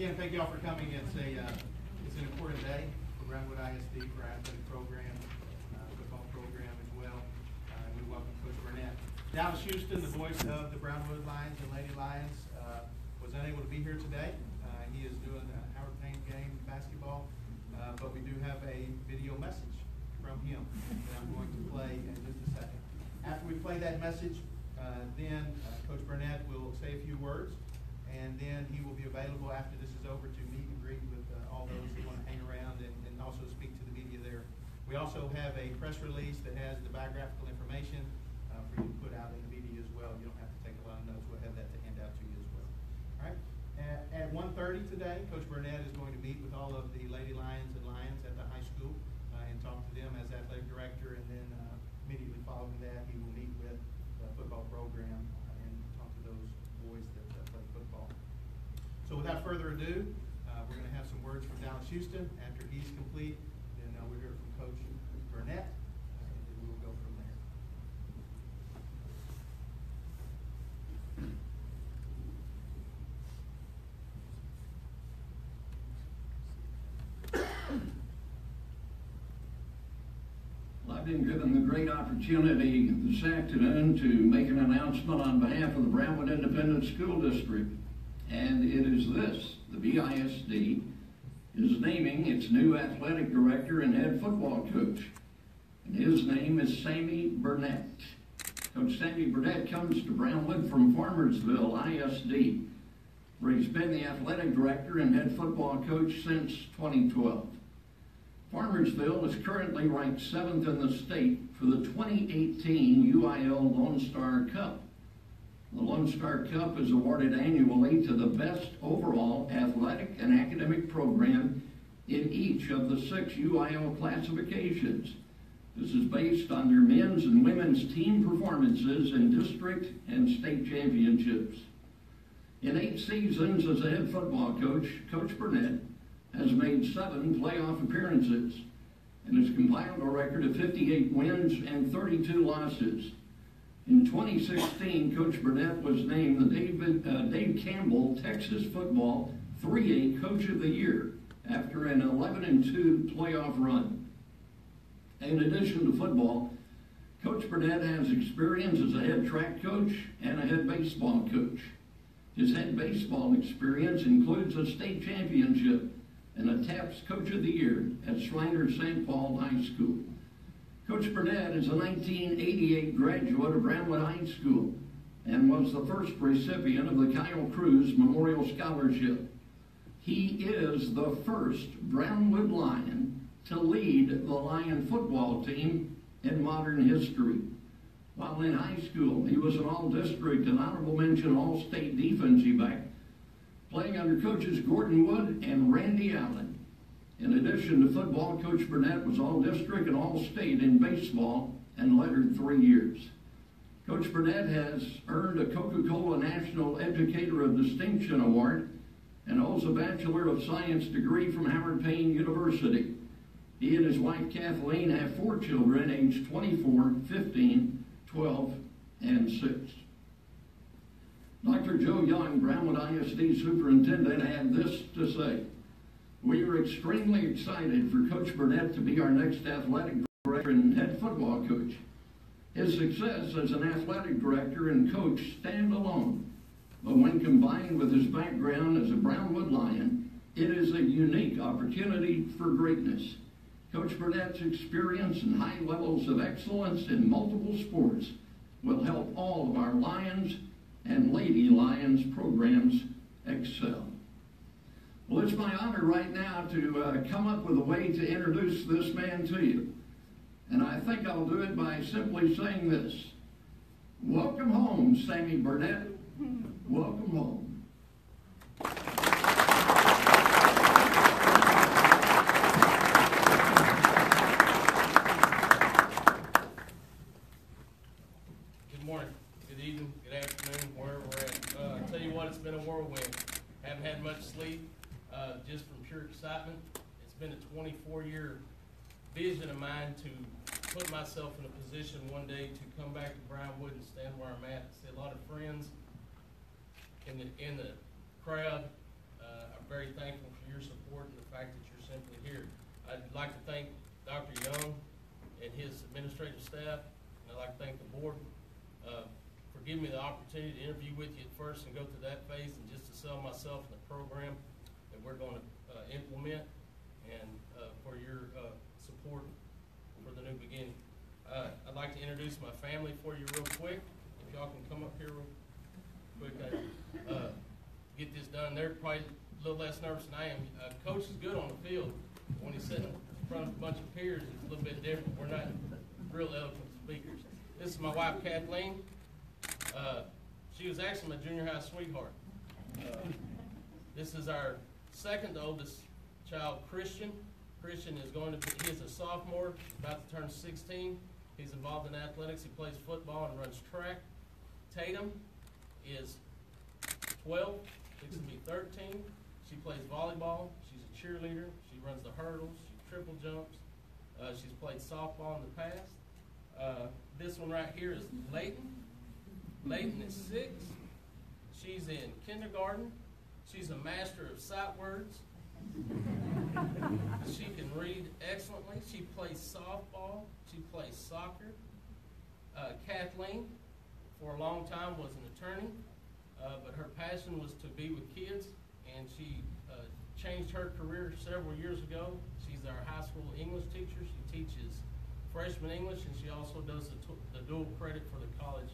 again, thank you all for coming. It's an important day for Brownwood ISD, for our athletic program, football program as well. We welcome Coach Burnett. Dallas Houston, the voice of the Brownwood Lions and Lady Lions, was unable to be here today. He is doing the Howard Payne game basketball, but we do have a video message from him that I'm going to play in just a second. After we play that message, then Coach Burnett will say a few words, and then he will be available after this is over to meet and greet with all those who want to hang around and also speak to the media there. We also have a press release that has the biographical information for you to put out in the media as well. You don't have to take a lot of notes. We'll have that to hand out to you as well. All right. At 1:30 today, Coach Burnett is going to meet with all of the Lady Lions and Lions at the high school and talk to them as athletic director, and then immediately following that, he will meet with the football program and talk to those boys that play football. So without further ado, we're going to have some words from Dallas Houston. After he's complete, then we'll hear from Coach Burnett, and then we'll go from there. I've been given the great opportunity this afternoon to make an announcement on behalf of the Brownwood Independent School District. And it is this: the BISD is naming its new athletic director and head football coach. And his name is Sammy Burnett. Coach Sammy Burnett comes to Brownwood from Farmersville ISD, where he's been the athletic director and head football coach since 2012. Farmersville is currently ranked 7th in the state for the 2018 UIL Lone Star Cup. The Lone Star Cup is awarded annually to the best overall athletic and academic program in each of the 6 UIL classifications. This is based on their men's and women's team performances in district and state championships. In 8 seasons as a head football coach, Coach Burnett has made 7 playoff appearances and has compiled a record of 58 wins and 32 losses. In 2016, Coach Burnett was named the Dave Campbell Texas Football 3A Coach of the Year after an 11-2 playoff run. In addition to football, Coach Burnett has experience as a head track coach and a head baseball coach. His head baseball experience includes a state championship and a TAPS Coach of the Year at Shriner St. Paul High School. Coach Burnett is a 1988 graduate of Brownwood High School and was the first recipient of the Kyle Cruz Memorial Scholarship. He is the first Brownwood Lion to lead the Lion football team in modern history. While in high school, he was an all-district and honorable mention all-state defensive back, playing under coaches Gordon Wood and Randy Allen. In addition to football, Coach Burnett was all-district and all-state in baseball and lettered 3 years. Coach Burnett has earned a Coca-Cola National Educator of Distinction Award and holds a Bachelor of Science degree from Howard Payne University. He and his wife Kathleen have 4 children aged 24, 15, 12, and 6. Dr. Joe Young, Brownwood ISD Superintendent, had this to say: "We are extremely excited for Coach Burnett to be our next athletic director and head football coach. His success as an athletic director and coach stand alone, but when combined with his background as a Brownwood Lion, it is a unique opportunity for greatness. Coach Burnett's experience and high levels of excellence in multiple sports will help all of our Lions and Lady Lions programs excel." Well, it's my honor right now to come up with a way to introduce this man to you. And I think I'll do it by simply saying this: welcome home, Sammy Burnett. Welcome home. Good morning, good evening, good afternoon, wherever we're at. I tell you what, it's been a whirlwind. Haven't had much sleep, just from pure excitement. It's been a 24-year vision of mine to put myself in a position one day to come back to Brownwood and stand where I'm at. I see a lot of friends in the crowd. I very thankful for your support and the fact that you're simply here. I'd like to thank Dr. Young and his administrative staff, and I'd like to thank the board for giving me the opportunity to interview with you at first and go through that phase, and just to sell myself in the program that we're going to implement, and for your support for the new beginning. I'd like to introduce my family for you real quick. If y'all can come up here real quick, get this done. They're probably a little less nervous than I am. Coach is good on the field. When he's sitting in front of a bunch of peers, it's a little bit different. We're not real eloquent speakers. This is my wife, Kathleen. She was actually my junior high sweetheart. This is our second oldest child, Christian. Christian is he's a sophomore, about to turn 16. He's involved in athletics. He plays football and runs track. Tatum is 12, fixing to be 13. She plays volleyball. She's a cheerleader. She runs the hurdles. She triple jumps. She's played softball in the past. This one right here is Layton. Layton is 6. She's in kindergarten. She's a master of sight words. She can read excellently. She plays softball. She plays soccer. Kathleen, for a long time, was an attorney, but her passion was to be with kids, and she changed her career several years ago. She's our high school English teacher. She teaches freshman English, and she also does the dual credit for the college,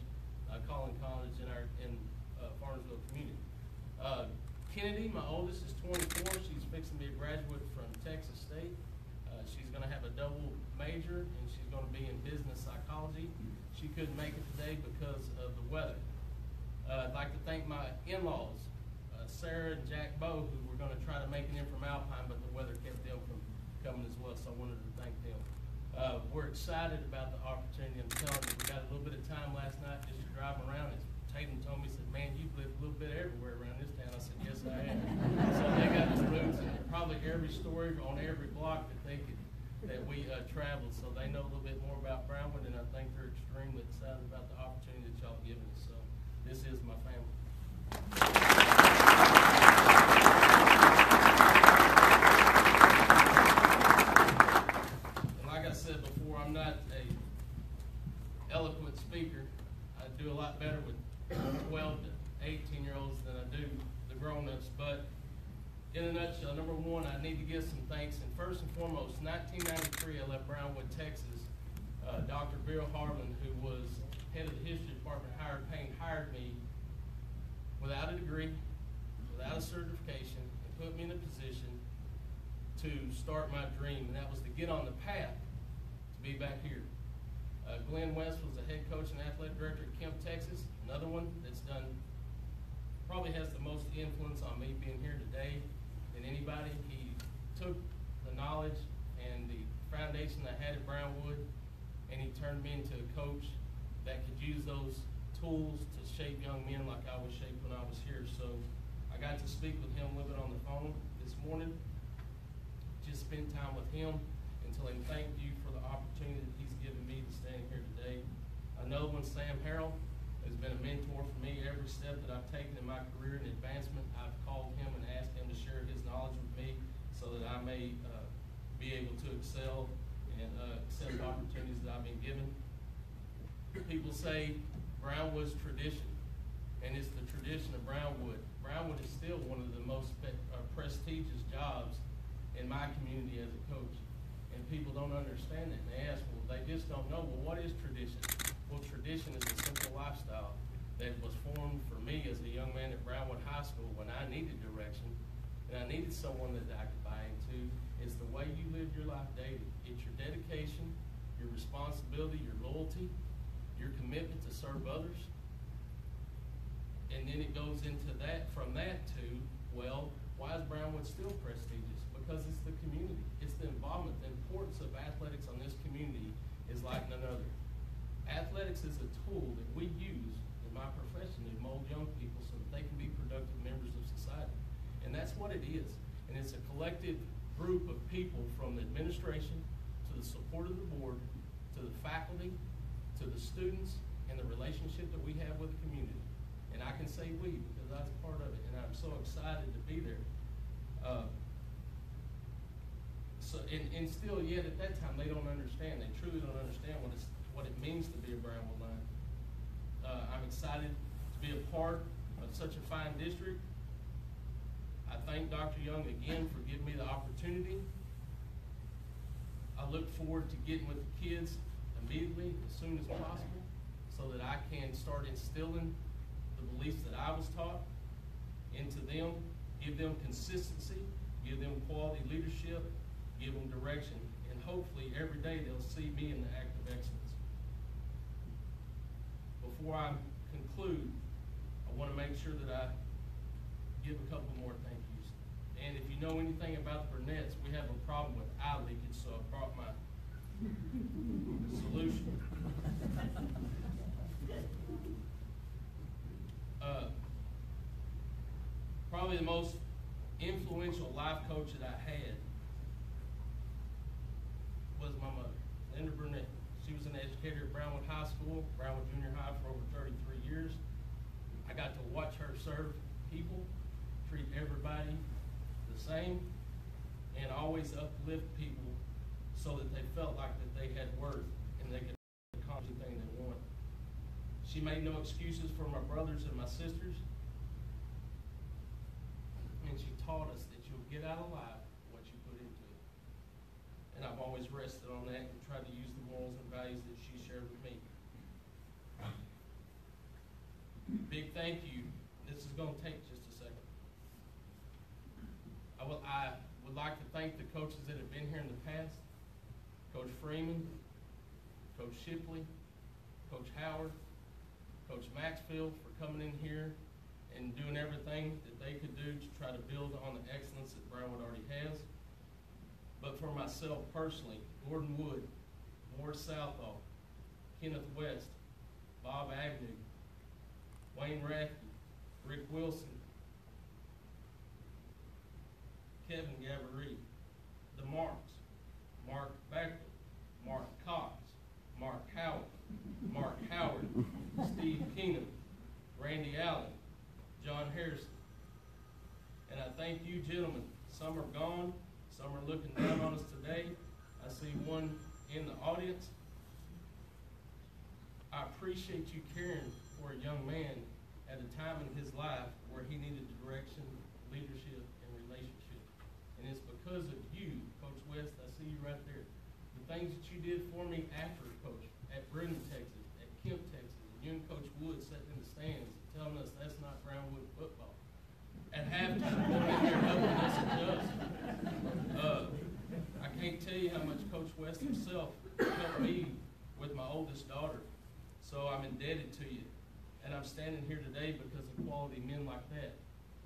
Collin College in Farmersville community. Kennedy, my oldest, is 24. She's fixing to be a graduate from Texas State. She's going to have a double major, and she's going to be in business psychology. She couldn't make it today because of the weather. I'd like to thank my in-laws, Sarah and Jack Bowe, who were going to try to make it in from Alpine, but the weather kept them from coming as well, so I wanted to thank them. We're excited about the opportunity. I'm telling you, we got a little bit of time last night just driving around. Tatum told me, he said, "Man, you've lived a little bit everywhere around this town." I said, "Yes, I have." So they got the roots in probably every story on every block that we traveled. So they know a little bit more about Brownwood, and I think they're extremely excited about the opportunity that y'all given us. So this is my family. And like I said before, I'm not a eloquent speaker. I do a lot better with 12 to 18-year-olds than I do the grown-ups. But in a nutshell, number one, I need to give some thanks. And first and foremost, 1993, I left Brownwood, Texas. Dr. Bill Harlan, who was head of the history department, hired me without a degree, without a certification, and put me in a position to start my dream, and that was to get on the path to be back here. Glenn West was the head coach and athletic director at Kemp, Texas. Another one that's probably has the most influence on me being here today than anybody. He took the knowledge and the foundation I had at Brownwood, and he turned me into a coach that could use those tools to shape young men like I was shaped when I was here. So I got to speak with him a little bit on the phone this morning. Just spent time with him and tell him thank you for the opportunity that he's given me to stand here today. Another one, Sam Harrell, has been a mentor for me. Every step that I've taken in my career and advancement, I've called him and asked him to share his knowledge with me so that I may be able to excel and accept opportunities that I've been given. People say Brownwood's tradition, and it's the tradition of Brownwood. Brownwood is still one of the most prestigious jobs in my community as a coach. And people don't understand it. And they ask, well, they just don't know, well, what is tradition? Well, tradition is a simple lifestyle that was formed for me as a young man at Brownwood High School when I needed direction and I needed someone that I could buy into. It's the way you live your life daily. It's your dedication, your responsibility, your loyalty, your commitment to serve others. And then it goes into that, from that to, well, why is Brownwood still prestigious? Because it's the community. It's the involvement. The importance of athletics on this community is like none other. Athletics is a tool that we use in my profession to mold young people so that they can be productive members of society. And that's what it is. And it's a collective group of people from the administration to the support of the board, to the faculty, to the students, and the relationship that we have with the community. And I can say we because I was part of it, and I'm so excited to be there. And still yet at that time, they don't understand. They truly don't understand what it means to be a Brownwood Lion. I'm excited to be a part of such a fine district. I thank Dr. Young again for giving me the opportunity. I look forward to getting with the kids immediately, as soon as possible, so that I can start instilling the beliefs that I was taught into them, give them consistency, give them quality leadership, give them direction, and hopefully every day they'll see me in the act of excellence. Before I conclude, I want to make sure that I give a couple more thank yous. And if you know anything about the Burnett's, we have a problem with eye leakage, so I brought my solution. Probably the most influential life coach that I had was my mother, Linda Burnett. She was an educator at Brownwood High School, Brownwood Junior High for over 33 years. I got to watch her serve people, treat everybody the same, and always uplift people so that they felt like that they had worth and they could accomplish anything they wanted. She made no excuses for my brothers and my sisters, and she taught us that you'll get out of life what you put into it. And I've always rested on that and tried to use the morals and values that she shared with me. Big thank you. This is going to take just a second. I would like to thank the coaches that have been here in the past. Coach Freeman, Coach Shipley, Coach Howard, Coach Maxfield for coming in here and doing everything that they could do to try to build on the excellence that Brownwood already has. But for myself personally, Gordon Wood, Morris Southall, Kenneth West, Bob Agnew, Wayne Rathke, Rick Wilson, Kevin Gavaree, the Marks, Mark Backley, Mark Cox, Mark Howard, Steve Keenum, Randy Allen, John Harrison. And I thank you, gentlemen. Some are gone, some are looking down on us today. I see one in the audience. I appreciate you caring for a young man at a time in his life where he needed direction, leadership, and relationship. And it's because of you, Coach West, I see you right there. The things that you did for me after, Coach, at Brennan, Texas, at Kemp, Texas, and you and Coach Wood sitting in the stands telling us that's not Brownwood football. At halftime, going in there helping us adjust. I can't tell you how much Coach West himself helped me with my oldest daughter. So I'm indebted to you. And I'm standing here today because of quality men like that.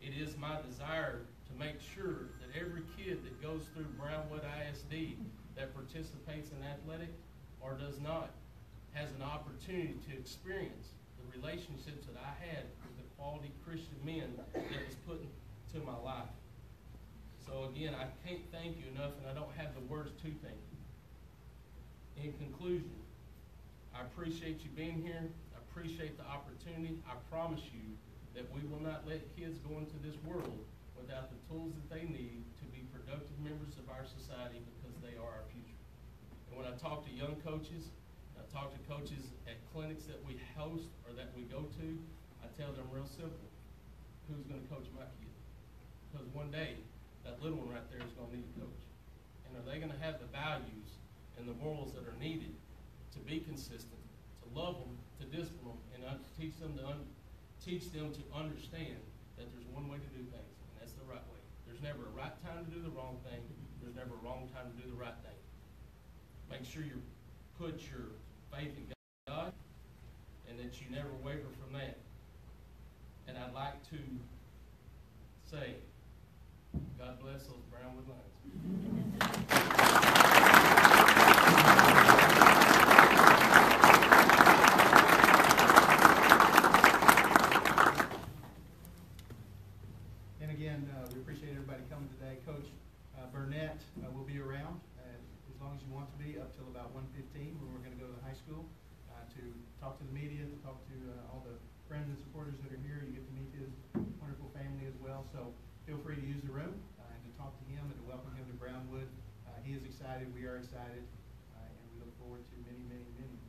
It is my desire to make sure that every kid that goes through Brownwood ISD that participates in athletic or does not has an opportunity to experience the relationships that I had with the quality Christian men that was put into my life. So again, I can't thank you enough, and I don't have the words to thank you. In conclusion, I appreciate you being here. I appreciate the opportunity. I promise you that we will not let kids go into this world without the tools that they need to be productive members of our society, because they are our future. And when I talk to young coaches, I talk to coaches at clinics that we host or that we go to, I tell them real simple, who's going to coach my kid? Because one day, that little one right there is going to need a coach. And are they going to have the values and the morals that are needed to be consistent, to love them, to discipline them, and teach them to understand that there's one way to do things, and that's the right way. There's never a right time to do the wrong thing. There's never a wrong time to do the right thing. Make sure you put your faith in God and that you never waver from that. And I'd like to say, God bless those Brownwood Lions. And again, we appreciate everybody coming today. Coach Burnett will be around as long as you want to be, up till about 1:15 when we're going to go to the high school to talk to the media, to talk to all the friends and supporters that are here. You get to meet his wonderful family as well. So feel free to use the room and to excited, we are excited, and we look forward to many, many, many